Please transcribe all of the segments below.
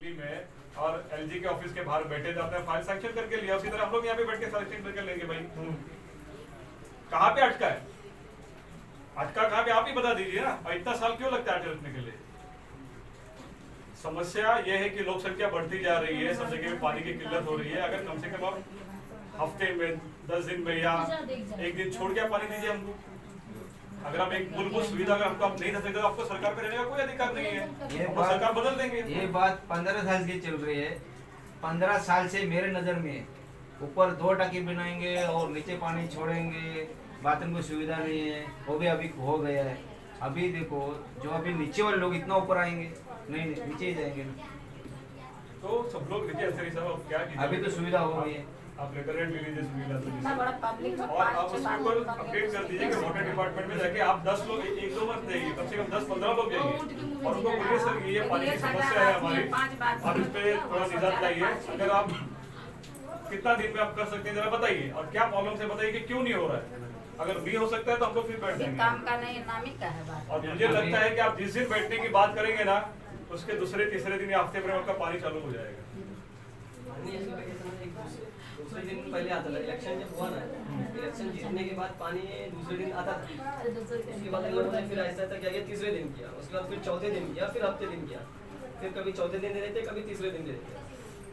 में और एलजी के ऑफिस के बाहर बैठे थे, आपने फाइल सैंक्शन करके लिया, उसी तरह हम लोग यहाँ पे बैठ के सैंक्शन करके लेंगे भाई। कहाँ पे अटका है, अटका कहाँ पे आप ही बता दीजिए ना। और इतना साल क्यों लगता है अटकने के लिए? समस्या ये है कि लोक संख्या बढ़ती जा रही है, सब जगह पानी की किल्लत हो रही है। अगर कम से कम आप हफ्ते में 10 दिन में या एक दिन छोड़ के पानी दीजिए हमको। अगर आप एक मूलभूत सुविधा अगर हमको आप नहीं दे सकते तो आपको सरकार पे रहने का कोई अधिकार नहीं है, तो सरकार बदल देंगे। ये बात 15 साल की चल रही है। 15 साल से मेरे नजर में ऊपर 2 टाकी बनाएंगे और नीचे पानी छोड़ेंगे, बाथरूम की सुविधा नहीं है, वो भी अभी हो गया है। अभी देखो जो अभी नीचे वाले लोग इतना ऊपर आएंगे नहीं, नीचे ही जाएंगे। तो सब लोग नीचे ऐसे ही सब क्या कीजिए, अभी तो सुविधा हो गई है, आप लेटर रेट ले लीजिए सुविधा पब्लिक और आप उसके ऊपर अपडेट कर दीजिए कि वाटर डिपार्टमेंट में जाके आप 10 लोग एक दो मत जाइए, कम से कम 10-15 लोग जाइए और उनको बोलिए सर ये पानी की समस्या है हमारी, आप इस पे थोड़ा निजात लाइए। अगर आप कितना दिन में आप कर सकते हैं जरा बताइए, और क्या प्रॉब्लम है बताइए कि क्यों नहीं हो रहा है। अगर नहीं हो सकता है तो हम लोग फिर बैठ जाएंगे। काम का नहीं नामित का है बात। और मुझे लगता है कि आप जिस दिन बैठने की बात करेंगे ना, उसके दूसरे तीसरे दिन या हफ्ते भर में आपका पानी चालू हो जाएगा। दूसरे दिन पहले आता था, इलेक्शन जब हुआ ना, इलेक्शन जीतने के बाद पानी दूसरे दिन आता था। उसके बाद उन्होंने फिर ऐसा था क्या, तीसरे दिन किया, उसके बाद फिर चौथे दिन किया, फिर हफ्ते दिन किया, फिर कभी चौथे दिन दे देते, कभी तीसरे दिन दे देते।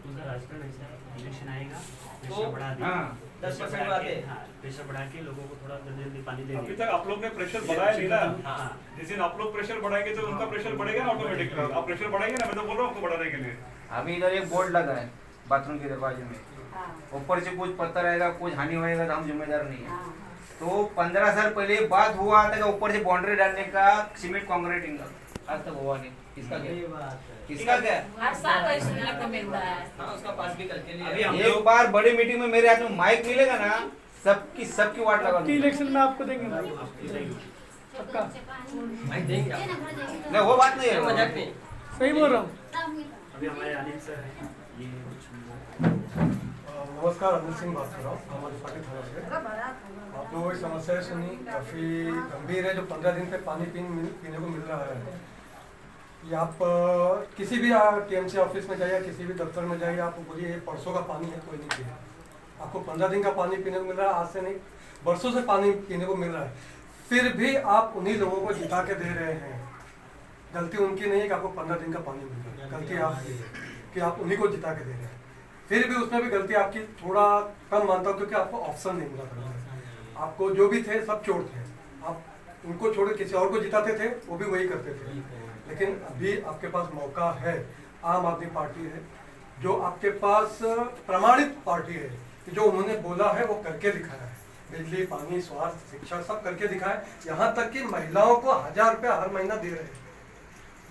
उनका राजकारण ऐसा है, इलेक्शन आएगा तो प्रेशर बढ़ा देंगे, 10% बढ़ाते, प्रेशर बढ़ा के लोगों को थोड़ा जल्दी जल्दी पानी दे अभी देंगे। तक आप लोग ने प्रेशर बढ़ाया नहीं ना। हाँ, जिस दिन आप लोग प्रेशर बढ़ाएंगे तो उनका प्रेशर बढ़ेगा ना ऑटोमेटिकली। आप प्रेशर बढ़ाएंगे ना, मैं तो बोल रहा हूँ आपको बढ़ाने के लिए। अभी इधर एक बोर्ड लगा है बाथरूम के दरवाजे में, ऊपर से कुछ पत्थर आएगा, कुछ हानि होएगा तो हम जिम्मेदार नहीं है। तो 15 साल पहले बात हुआ था कि ऊपर से बाउंड्री डालने का, सीमेंट कंक्रीटिंग का, आज तक हुआ नहीं। इसका क्या, इसका क्या? हर साल वही सुनने को मिलता है। हाँ, उसका पास भी करके लिए। अभी हम एक बार बड़ी मीटिंग में मेरे हाथ में माइक मिलेगा ना, सबकी वाट लगा दूंगा। इलेक्शन में आपको देंगे पक्का, भाई देंगे आप। नहीं वो बात नहीं है, मजाक नहीं। सही बोल रहा हूँ। अभी हमारे अनिल सर हैं, ये कुछ नमस्कार, अनिल सिंह बात कर रहा हूँ हमारे पार्टी थाना से। आप लोगों की समस्या सुनी, काफ़ी गंभीर है। जो 15 दिन पे पानी पीने को मिल रहा है, ये आप किसी भी टीएमसी ऑफिस में जाइए, किसी भी दफ्तर में जाइए, आपको बोलिए ये परसों का पानी है, कोई नहीं पिए। आपको 15 दिन का पानी पीने को मिल रहा है, आज से नहीं बरसों से पानी पीने को मिल रहा है, फिर भी आप उन्हीं लोगों को जिता के दे रहे हैं। गलती उनकी नहीं है कि आपको 15 दिन का पानी मिल रहा है, गलती आपकी है कि आप उन्हीं को जिता के दे रहे हैं। फिर भी उसमें भी गलती आपकी थोड़ा कम मानता हूँ, क्योंकि आपको ऑप्शन नहीं मिला था। आपको जो भी थे सब चोर थे, आप उनको छोड़ के किसी और को जिताते थे, वो भी वही करते थे। लेकिन अभी आपके पास मौका है, आम आदमी पार्टी है जो आपके पास प्रमाणित पार्टी है कि जो उन्होंने बोला है वो करके दिखाया है। बिजली, पानी, स्वास्थ्य, शिक्षा सब करके दिखाया। यहाँ तक कि महिलाओं को 1000 रुपया हर महीना दे रहे हैं।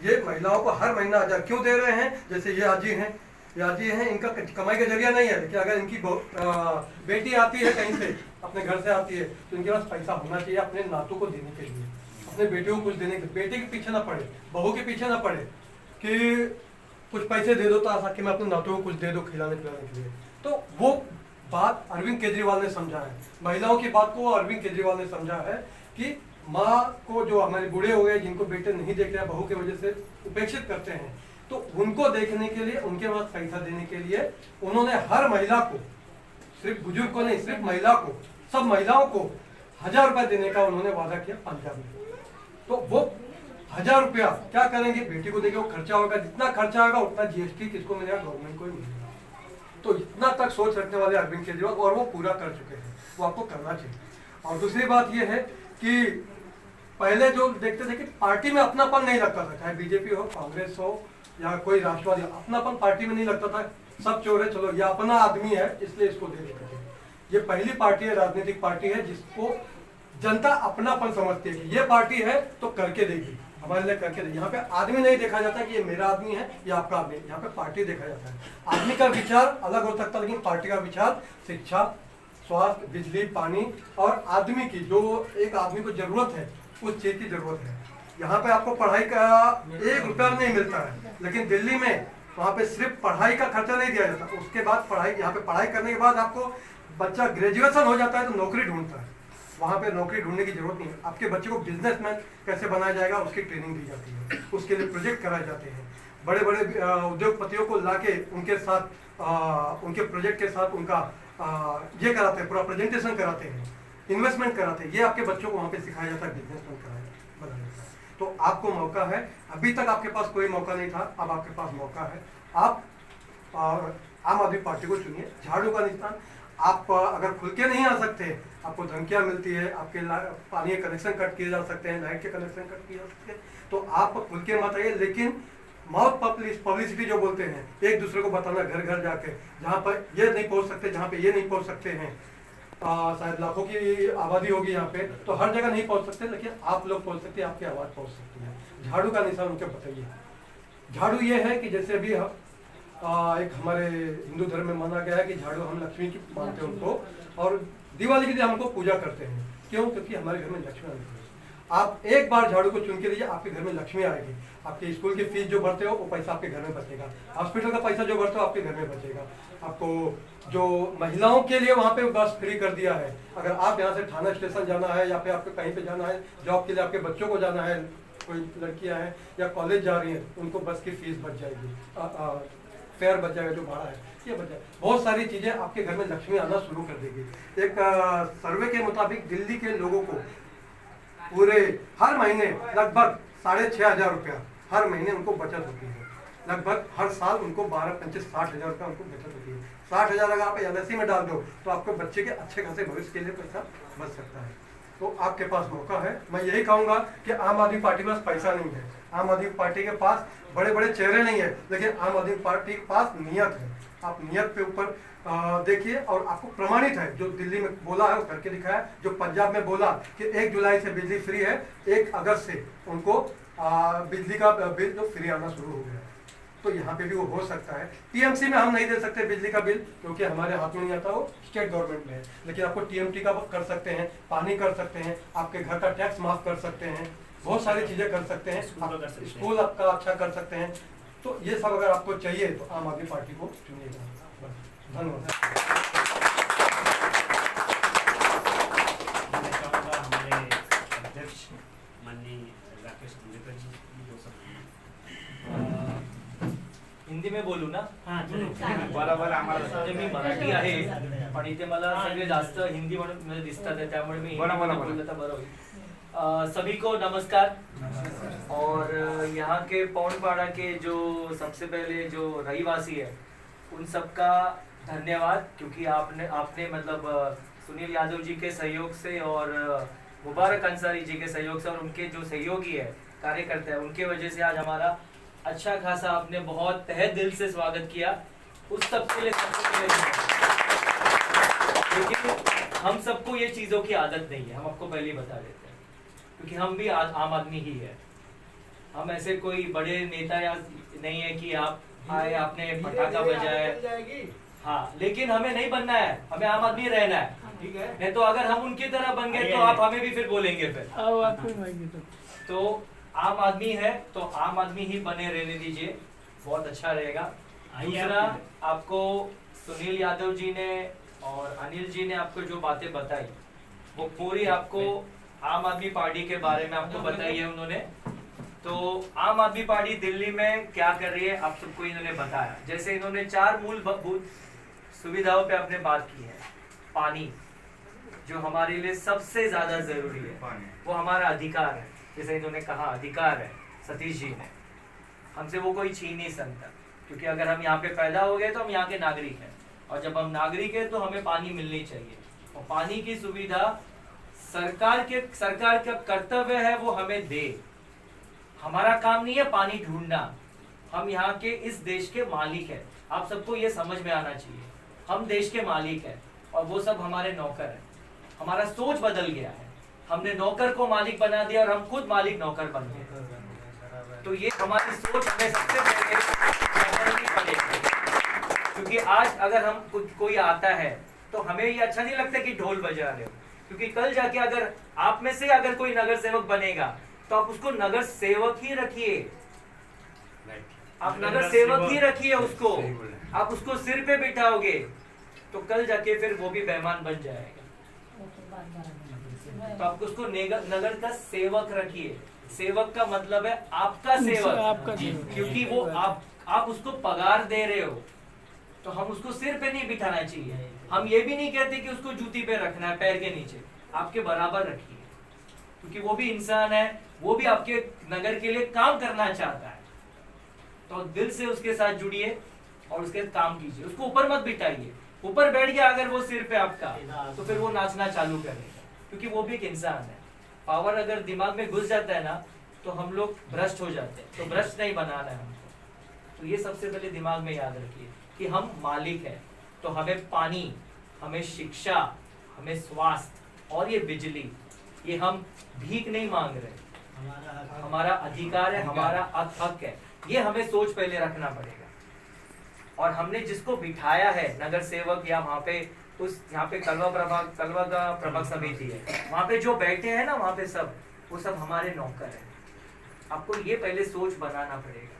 ये महिलाओं को हर महीना 1000 क्यों दे रहे हैं? जैसे ये आजी हैं, इनका कमाई का जरिया नहीं है, लेकिन अगर इनकी बेटी आती है कहीं से, अपने घर से आती है, तो इनके पास पैसा होना चाहिए अपने नातों को देने के लिए, अपने बेटियों को कुछ देने के। बेटे के पीछे ना पड़े, बहू के पीछे ना पड़े कि कुछ पैसे दे दो ताकि मैं अपने नातों को कुछ दे दो खिलाने पिलाने के लिए। तो वो बात अरविंद केजरीवाल ने समझा है, महिलाओं की बात को अरविंद केजरीवाल ने समझा है कि माँ को, जो हमारे बूढ़े हो गए, जिनको बेटे नहीं देख रहे, बहू की वजह से उपेक्षित करते हैं, तो उनको देखने के लिए, उनके पास पैसा देने के लिए उन्होंने हर महिला को, सिर्फ बुजुर्ग को नहीं, सिर्फ महिला को, सब महिलाओं को 1000 रुपया देने का उन्होंने वादा किया पंजाब में। तो वो 1000 रुपया क्या करेंगे? बेटी को देंगे, वो खर्चा होगा, जितना खर्चा होगा उतना जीएसटी किसको मिलेगा? गवर्नमेंट को ही मिलेगा। तो इतना तक सोच रखने वाले अरविंद केजरीवाल, और वो पूरा कर चुके हैं, वो आपको करना चाहिए। और दूसरी बात ये है कि पहले जो देखते थे कि पार्टी में अपनापन नहीं लगता था, चाहे बीजेपी हो, कांग्रेस हो या कोई राष्ट्रवादी, अपनापन पार्टी में नहीं लगता था। सब चोर है, चलो ये अपना आदमी है इसलिए इसको दे देते थे। ये पहली पार्टी है, राजनीतिक पार्टी है, जिसको जनता अपनापन समझती है कि ये पार्टी है तो करके देगी, हमारे लिए करके देगी। यहाँ पे आदमी नहीं देखा जाता कि ये मेरा आदमी है या आपका आदमी है, यहाँ पे पार्टी देखा जाता है। आदमी का विचार अलग हो सकता है, लेकिन पार्टी का विचार शिक्षा, स्वास्थ्य, बिजली, पानी और आदमी की, जो एक आदमी को जरूरत है, उस चीज की जरूरत है। यहाँ पे आपको पढ़ाई का 1 रुपया नहीं मिलता है, लेकिन दिल्ली में वहाँ पे सिर्फ पढ़ाई का खर्चा नहीं दिया जाता, उसके बाद पढ़ाई, यहाँ पे पढ़ाई करने के बाद आपको बच्चा ग्रेजुएशन हो जाता है तो नौकरी ढूंढता है। वहाँ पे नौकरी ढूंढने की जरूरत नहीं है। आपके बच्चे को बिजनेसमैन कैसे बनाया जाएगा उसकी ट्रेनिंग दी जाती है, उसके लिए प्रोजेक्ट कराए जाते हैं। बड़े बड़े उद्योगपतियों को लाके उनके साथ उनके प्रोजेक्ट के साथ उनका ये कराते हैं, पूरा प्रेजेंटेशन कराते हैं, इन्वेस्टमेंट कराते हैं। ये आपके बच्चों को वहाँ पे सिखाया जाता है बिजनेसमैन बनाने का। तो आपको मौका है, अभी तक आपके पास कोई मौका नहीं था, अब आपके पास मौका है। आप आम आदमी पार्टी को चुनिए, झाड़ू का निशान। आप अगर खुल के नहीं आ सकते, आपको धमकियां मिलती है, आपके पानी के कनेक्शन कट किए जा सकते हैं, लाइट के कनेक्शन कट किए जा सकते हैं, तो आप खुल के मत आइए। लेकिन माउथ पब्लिसिटी जो बोलते हैं, एक दूसरे को बताना घर घर जाके, जहाँ पर ये नहीं पहुँच सकते, जहाँ पे ये नहीं पहुँच सकते हैं, शायद लाखों की आबादी होगी यहाँ पे, तो हर जगह नहीं पहुँच सकते, लेकिन आप लोग पहुँच सकते हैं, आपकी आवाज़ पहुँच सकती है। झाड़ू का निशान उनके बताइए। झाड़ू ये है कि जैसे अभी एक हमारे हिंदू धर्म में माना गया है कि झाड़ू हम लक्ष्मी की मानते हैं उनको, और दिवाली के दिन हमको पूजा करते हैं। क्यों? क्योंकि हमारे घर में लक्ष्मी आती है। आप एक बार झाड़ू को चुन के लीजिए, आपके घर में लक्ष्मी आएगी। आपके स्कूल की फीस जो भरते हो वो पैसा आपके घर में बचेगा, हॉस्पिटल का पैसा जो भरते हो आपके घर में बचेगा। आपको जो महिलाओं के लिए वहाँ पे बस फ्री कर दिया है, अगर आप यहाँ से थाना स्टेशन जाना है या फिर आपको कहीं पे जाना है जॉब के लिए, आपके बच्चों को जाना है, कोई लड़कियाँ हैं या कॉलेज जा रही हैं, उनको बस की फीस बच जाएगी, फेयर बच जाएगा, जो भाड़ा है ये बच जाएगा। बहुत सारी चीज़ें आपके घर में लक्ष्मी आना शुरू कर देगी। एक सर्वे के मुताबिक दिल्ली के लोगों को पूरे हर महीने लगभग 6,500 रुपया हर महीने उनको बचत होती है। लगभग हर साल उनको 12-25-60,000 रुपया उनको बचत होती है। 60,000 अगर आप LIC में डाल दो तो आपको बच्चे के अच्छे खासे भविष्य के लिए पैसा बच सकता है। तो आपके पास मौका है। मैं यही कहूँगा कि आम आदमी पार्टी के पास पैसा नहीं है, आम आदमी पार्टी के पास बड़े बड़े चेहरे नहीं है, लेकिन आम आदमी पार्टी के पास नियत है। आप नियत पे ऊपर देखिए, और आपको प्रमाणित है, जो दिल्ली में बोला है वो करके दिखाया, जो पंजाब में बोला कि 1 जुलाई से बिजली फ्री है, 1 अगस्त से उनको बिजली का बिल जो फ्री आना शुरू हो गया। तो यहाँ पे भी वो हो सकता है। TMC में हम नहीं दे सकते बिजली का बिल, क्योंकि हमारे हाथ में नहीं आता, वो स्टेट गवर्नमेंट में है, लेकिन आपको TMT का कर सकते हैं, पानी कर सकते हैं, आपके घर का टैक्स माफ कर सकते हैं, बहुत सारी चीजें कर सकते हैं, स्कूल आपका अच्छा कर सकते हैं। तो ये सब अगर आपको चाहिए तो आम आदमी पार्टी को चुनिएगा। धन्यवाद। मैं चाहूँगा हमारे अध्यक्ष माननीय राकेश अंबेडकर जी दो शब्द। हिंदी में बोलू ना? बरोबर आम्हाला म्हणजे मी मराठी आहे पण इथे मला सगळे जास्त हिंदी म्हणून म्हणजे दिसतात आहे, त्यामुळे मी बोला, बोला, बोला. बोललं तर बरं होईल। सभी को नमस्कार। और यहाँ के पौनपाड़ा के जो सबसे पहले जो रहीवासी है उन सबका धन्यवाद, क्योंकि आपने मतलब सुनील यादव जी के सहयोग से और मुबारक अंसारी जी के सहयोग से और उनके जो सहयोगी है कार्यकर्ता है उनके वजह से आज हमारा अच्छा खासा आपने बहुत तहे दिल से स्वागत किया। उस सब के लिए सबसे पहले, लेकिन हम सबको ये चीज़ों की आदत नहीं है, हम आपको पहले ही बता देते हैं, क्योंकि हम भी आम आदमी ही है। हम ऐसे कोई बड़े नेता या नहीं है कि आप आए आपने पटाखा बजाए, हाँ, लेकिन हमें नहीं बनना है, हमें आम आदमी रहना है, ठीक है? नहीं तो अगर हम उनकी तरह बन गए तो आप हमें भी फिर बोलेंगे फिर। तो आम आदमी है तो आम आदमी ही बने रहने दीजिए, बहुत अच्छा रहेगा। दूसरा, आपको सुनील यादव जी ने और अनिल जी ने आपको जो बातें बताई वो पूरी आपको आम आदमी पार्टी के बारे में आपको बताई है उन्होंने। तो आम आदमी पार्टी दिल्ली में क्या कर रही है आप सबको इन्होंने बताया। जैसे इन्होंने 4 मूलभूत सुविधाओं पे आपने बात की है। पानी जो हमारे लिए सबसे ज्यादा जरूरी है, वो हमारा अधिकार है। जैसे इन्होंने कहा अधिकार है सतीश जी ने, हमसे वो कोई छीन नहीं सकता, क्योंकि अगर हम यहाँ पे पैदा हो गए तो हम यहाँ के नागरिक हैं, और जब हम नागरिक हैं तो हमें पानी मिलनी चाहिए। और पानी की सुविधा सरकार का कर्तव्य है वो हमें दे। हमारा काम नहीं है पानी ढूंढना, हम यहाँ के इस देश के मालिक हैं। आप सबको ये समझ में आना चाहिए, हम देश के मालिक हैं और वो सब हमारे नौकर हैं। हमारा सोच बदल गया है, हमने नौकर को मालिक बना दिया और हम खुद मालिक नौकर बन गए। तो ये हमारी सोच हमें सबसे पहले बदलनी पड़ेगी, क्योंकि आज अगर हम कोई आता है तो हमें ये अच्छा नहीं लगता कि ढोल बजा रहे हो, क्योंकि कल जाके अगर आप में से अगर कोई नगर सेवक बनेगा तो आप उसको नगर सेवक ही रखिए, आप नगर सेवक ही रखिए उसको, आप उसको सिर पे बिठाओगे तो कल जाके फिर वो भी बेईमान बन जाएगा। तो आप उसको नगर का सेवक रखिए। सेवक का मतलब है आपका सेवक, आपका सेवक। क्योंकि वो आप उसको पगार दे रहे हो, तो हम उसको सिर पे नहीं बिठाना चाहिए। हम ये भी नहीं कहते कि उसको जूती पे रखना है, पैर के नीचे, आपके बराबर रखिए, क्योंकि वो भी इंसान है, वो भी आपके नगर के लिए काम करना चाहता है। तो दिल से उसके साथ जुड़िए और उसके काम कीजिए, उसको ऊपर मत बिठाइए। ऊपर बैठ गया अगर वो सिर पे आपका, तो फिर वो नाचना चालू करेगा, क्योंकि वो भी एक इंसान है। पावर अगर दिमाग में घुस जाता है ना, तो हम लोग भ्रष्ट हो जाते हैं। तो भ्रष्ट नहीं बनाना है हमको। तो ये सबसे पहले दिमाग में याद रखिए कि हम मालिक हैं। तो हमें पानी, हमें शिक्षा, हमें स्वास्थ्य और ये बिजली, ये हम भीख नहीं मांग रहे, हमारा अधिकार है, हमारा हक है। ये हमें सोच पहले रखना पड़ेगा। और हमने जिसको बिठाया है नगर सेवक, या वहाँ पे यहाँ पे कलवा का प्रभाग समिति है, वहाँ पे जो बैठे हैं ना, वहाँ पे सब वो सब हमारे नौकर हैं। आपको ये पहले सोच बनाना पड़ेगा,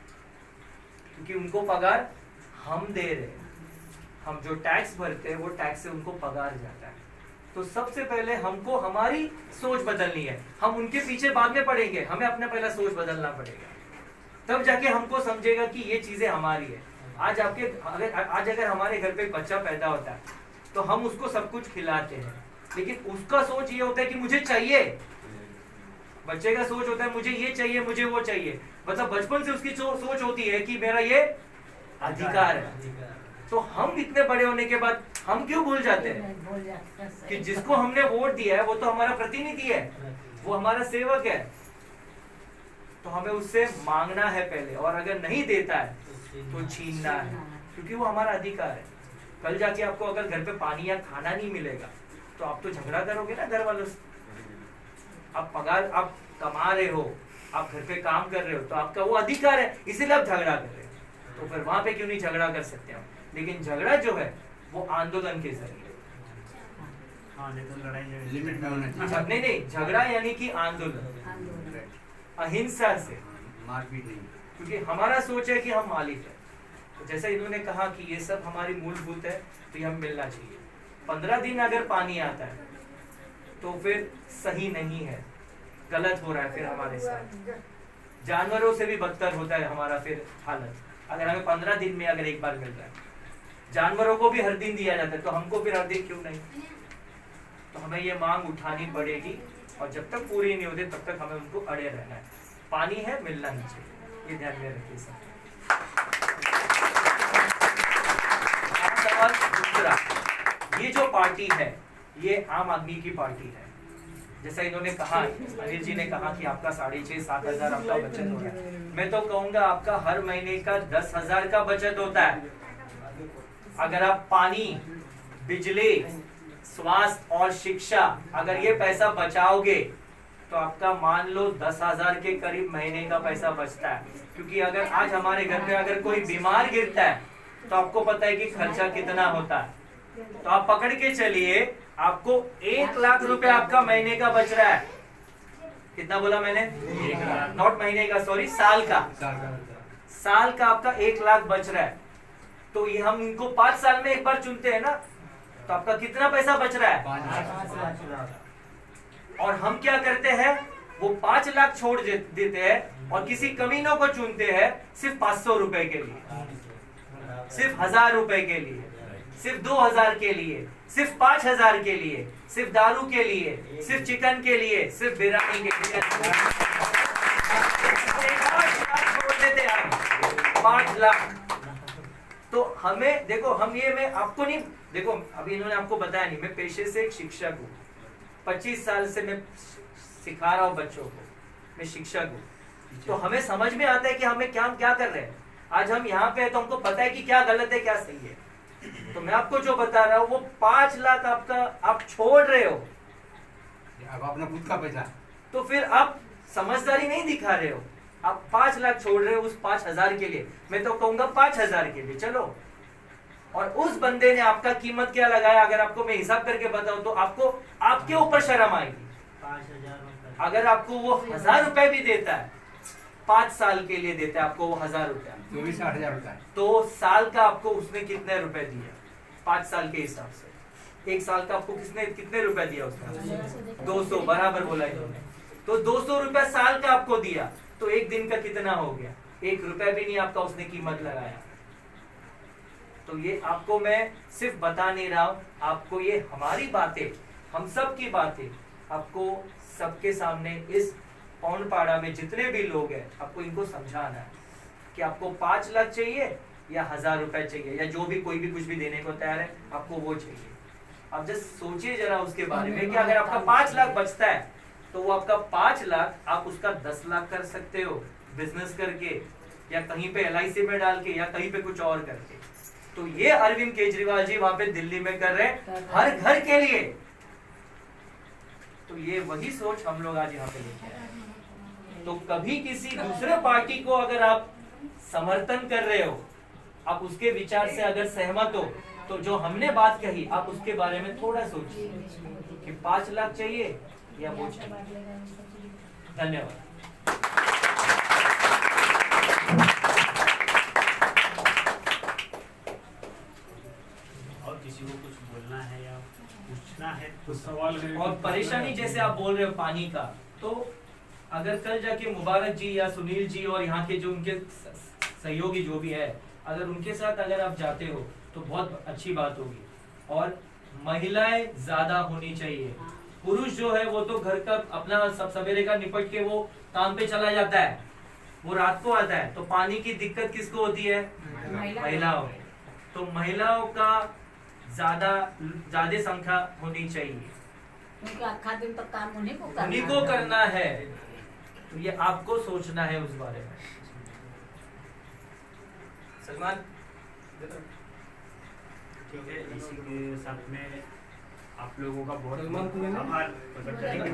क्योंकि उनको पगार हम दे रहे हैं। हम जो टैक्स भरते हैं वो टैक्स से उनको पगार जाता है। तो सबसे पहले हमको हमारी सोच बदलनी है। हम उनके पीछे बाद में पड़ेंगे, हमें अपना पहला सोच बदलना पड़ेगा, तब जाके हमको समझेगा कि ये चीजें हमारी है। आज अगर हमारे घर पे बच्चा पैदा होता है तो हम उसको सब कुछ खिलाते हैं, लेकिन उसका सोच ये होता है कि मुझे चाहिए। बच्चे का सोच होता है मुझे ये चाहिए, मुझे वो चाहिए। मतलब बचपन से उसकी सोच होती है कि मेरा ये अधिकार है। तो हम इतने बड़े होने के बाद हम क्यों भूल जाते हैं कि जिसको हमने वोट दिया है वो तो हमारा प्रतिनिधि है, वो हमारा सेवक है। तो हमें उससे मांगना है पहले, और अगर नहीं देता है तो छीनना है, क्योंकि वो हमारा अधिकार है। कल जाके आपको अगर घर पे पानी या खाना नहीं मिलेगा तो आप तो झगड़ा करोगे ना घर वालों से। आप पगार आप कमा रहे हो, आप घर पे काम कर रहे हो, तो आपका वो अधिकार है, इसीलिए आप झगड़ा कर रहे हो। तो फिर वहां पे क्यों नहीं झगड़ा कर सकते हम? लेकिन झगड़ा जो है वो आंदोलन के जरिए, लिमिट में होना चाहिए। नहीं, झगड़ा यानी कि आंदोलन, अहिंसा से, मारपीट नहीं। क्योंकि हमारा सोच है कि हम मालिक है। तो जैसे इन्होंने कहा कि ये सब हमारी मूलभूत है, तो ये हमें मिलना चाहिए। 15 दिन अगर पानी आता है तो फिर सही नहीं है, गलत हो रहा है फिर हमारे साथ। जानवरों से भी बदतर होता है हमारा फिर हालत, अगर हमें 15 दिन में अगर एक बार मिल रहा है। जानवरों को भी हर दिन दिया जाता है, तो हमको फिर हर दिन क्यों नहीं? तो हमें ये मांग उठानी पड़ेगी, और जब तक पूरी नहीं होती तब तक हमें उनको अड़े रहना है। पानी है, मिलना नहीं चाहिए, ये ध्यान में रखिए सब। सवाल दूसरा, ये जो पार्टी है ये आम आदमी की पार्टी है। जैसा इन्होंने कहा, अनिल जी ने कहा कि आपका 6,500-7 हजार आपका बचत हो रहा है। मैं तो कहूंगा आपका हर महीने का 10,000 का बचत होता है। अगर आप पानी, बिजली, स्वास्थ्य और शिक्षा, अगर ये पैसा बचाओगे तो आपका मान लो 10,000 के करीब महीने का पैसा बचता है। क्योंकि अगर आज हमारे घर पे अगर कोई बीमार गिरता है तो आपको पता है कि खर्चा कितना होता है। तो आप पकड़ के चलिए, आपको 1 लाख रुपए आपका महीने का बच रहा है। कितना बोला मैंने? 1 लाख, नॉट महीने का, सॉरी, साल का। साल का आपका 1 लाख बच रहा है। तो ये हम इनको 5 साल में एक बार चुनते हैं ना, तो आपका कितना पैसा बच रहा है? 5 लाख। और हम क्या करते हैं, वो 5 लाख छोड़ देते हैं और किसी कमीनों को चुनते हैं सिर्फ 500 रुपए के लिए, सिर्फ 1000 रुपए के लिए, सिर्फ 2000 के लिए, सिर्फ 5000 के लिए, सिर्फ दारू के लिए, सिर्फ चिकन के लिए, सिर्फ बिरयानी के लिए। 5 लाख। तो हमें देखो, हम ये, मैं आपको नहीं, देखो अभी इन्होंने आपको बताया नहीं, मैं पेशे से एक शिक्षक हूँ, 25 साल से मैं सिखा रहा हूँ बच्चों को, मैं शिक्षक हूँ। तो हमें समझ में आता है कि हमें क्या कर रहे हैं। आज हम यहाँ पे है तो हमको पता है कि क्या गलत है क्या सही है। तो मैं आपको जो बता रहा हूँ वो 5 लाख आपका आप छोड़ रहे हो, अपना खुद का पैसा, तो फिर आप समझदारी नहीं दिखा रहे हो। आप 5 लाख छोड़ रहे हो उस 5,000 के लिए, मैं तो कहूंगा 5,000 के लिए चलो। और उस बंदे ने आपका कीमत क्या लगाया, अगर आपको मैं हिसाब करके बताऊं तो आपको, आपके ऊपर शर्म आएगी। 5,000 अगर आपको वो 1000 रुपए भी देता है, 5 साल के लिए देता है आपको वो 1000 रुपया, 24,000 होता है, तो साल का आपको उसने कितने रुपए दिए 5 साल के हिसाब से? 1 साल का आपको कितने रुपए दिया उसने? 200, बराबर बोला इन्होंने। तो 200 रुपया साल का आपको दिया, तो एक दिन का कितना हो गया? 1 रुपया भी नहीं आपका उसने कीमत लगाया। तो ये आपको मैं सिर्फ बता नहीं रहा हूं, आपको ये हमारी बातें, हम सब की बातें आपको सबके सामने इस पौंडपाड़ा में जितने भी लोग हैं आपको इनको समझाना है कि आपको 5 लाख चाहिए या 1000 रुपए चाहिए, या जो भी कोई भी कुछ भी देने को तैयार है, आपको वो चाहिए। आप जस्ट सोचिए जरा उसके बारे में कि अगर आपका 5 लाख बचता है तो वो आपका 5 लाख आप उसका 10 लाख कर सकते हो बिजनेस करके, या कहीं पे LIC में डाल के, या कहीं पे कुछ और करके। तो ये अरविंद केजरीवाल जी वहां पे दिल्ली में कर रहे हैं हर घर के लिए। तो ये वही सोच हम लोग आज यहाँ पे लेके आए हैं। तो कभी किसी दूसरे पार्टी को अगर आप समर्थन कर रहे हो, आप उसके विचार से अगर सहमत हो, तो जो हमने बात कही आप उसके बारे में थोड़ा सोचिए कि 5 लाख चाहिए या वो चाहिए। धन्यवाद। और किसी को कुछ बोलना है या पूछना है कुछ सवाल है? और परेशानी जैसे आप बोल रहे हो पानी का, तो अगर कल जाके मुबारक जी या सुनील जी और यहाँ के जो उनके सहयोगी जो भी है, अगर उनके साथ अगर आप जाते हो तो बहुत अच्छी बात होगी। और महिलाएं ज्यादा होनी चाहिए। पुरुष जो है वो तो घर का अपना सब सवेरे का निपट के वो काम पे चला जाता है, वो रात को आता है। तो पानी की दिक्कत किसको होती है? महिलाओं। तो महिलाओं का ज्यादा संख्या होनी चाहिए, उनका आखा दिन तक काम उन्हीं को करना उन्हीं को करना है। तो ये आपको सोचना है उस बारे में। सलमान ठीक है, इसी के साथ में आप लोगों का बहुत सलमान, तूने ना? आभार प्रकट करेंगे।